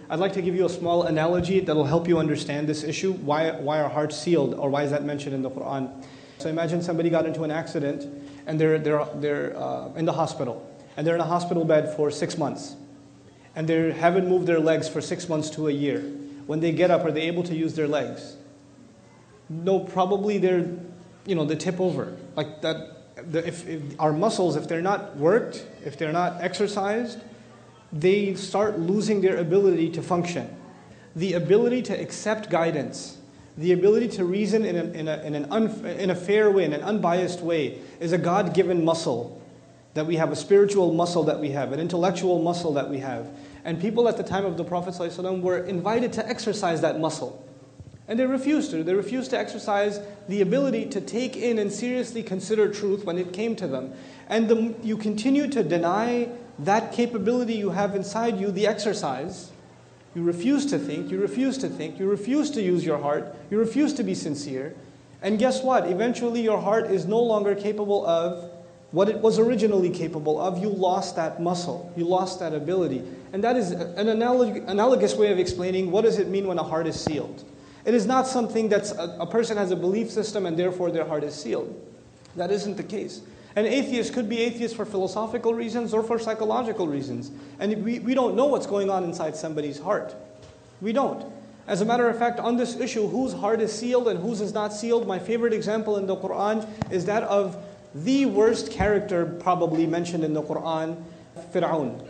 I'd like to give you a small analogy that will help you understand this issue. Why are hearts sealed, or why is that mentioned in the Quran? So imagine somebody got into an accident and they're in the hospital, and they're in a hospital bed for 6 months, and they haven't moved their legs for 6 months to a year. When they get up, are they able to use their legs? No, probably they tip over. Like that. If our muscles, if they're not worked, if they're not exercised, they start losing their ability to function. The ability to accept guidance, the ability to reason in a fair way, in an unbiased way, is a God-given muscle that we have, a spiritual muscle that we have, an intellectual muscle that we have. And people at the time of the Prophet ﷺ were invited to exercise that muscle. And they refused to. They refused to exercise the ability to take in and seriously consider truth when it came to them. And you continue to deny that capability you have inside you, the exercise. You refuse to think, you refuse to use your heart, you refuse to be sincere. And guess what? Eventually your heart is no longer capable of what it was originally capable of. You lost that muscle, you lost that ability. And that is an analogous way of explaining what does it mean when a heart is sealed. It is not something that's a person has a belief system and therefore their heart is sealed. That isn't the case. An atheist could be atheist for philosophical reasons or for psychological reasons. And we don't know what's going on inside somebody's heart. We don't. As a matter of fact, on this issue, whose heart is sealed and whose is not sealed, my favorite example in the Quran is that of the worst character probably mentioned in the Quran, Fir'aun.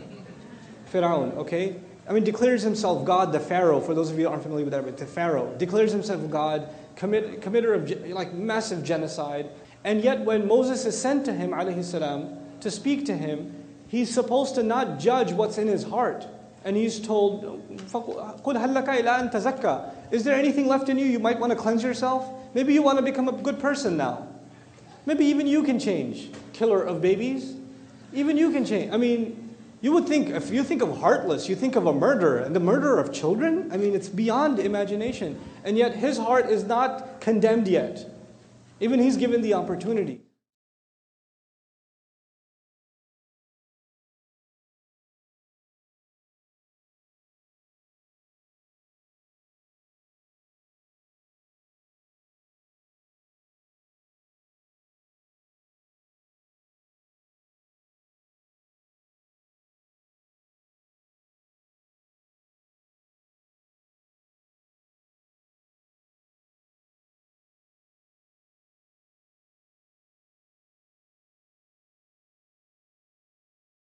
Fir'aun, okay? Declares himself God, the Pharaoh. For those of you who aren't familiar with Arabic, the Pharaoh declares himself God, committer of massive genocide. And yet when Moses is sent to him, alayhi salam, to speak to him, he's supposed to not judge what's in his heart. And he's told, قُلْ هَلْ لَكَ إِلَىٰ أَن تَزَكَّى. Is there anything left in you? You might want to cleanse yourself. Maybe you want to become a good person now. Maybe even you can change. Killer of babies. Even you can change. You would think, if you think of heartless, you think of a murderer, and the murderer of children? It's beyond imagination. And yet his heart is not condemned yet. Even he's given the opportunity.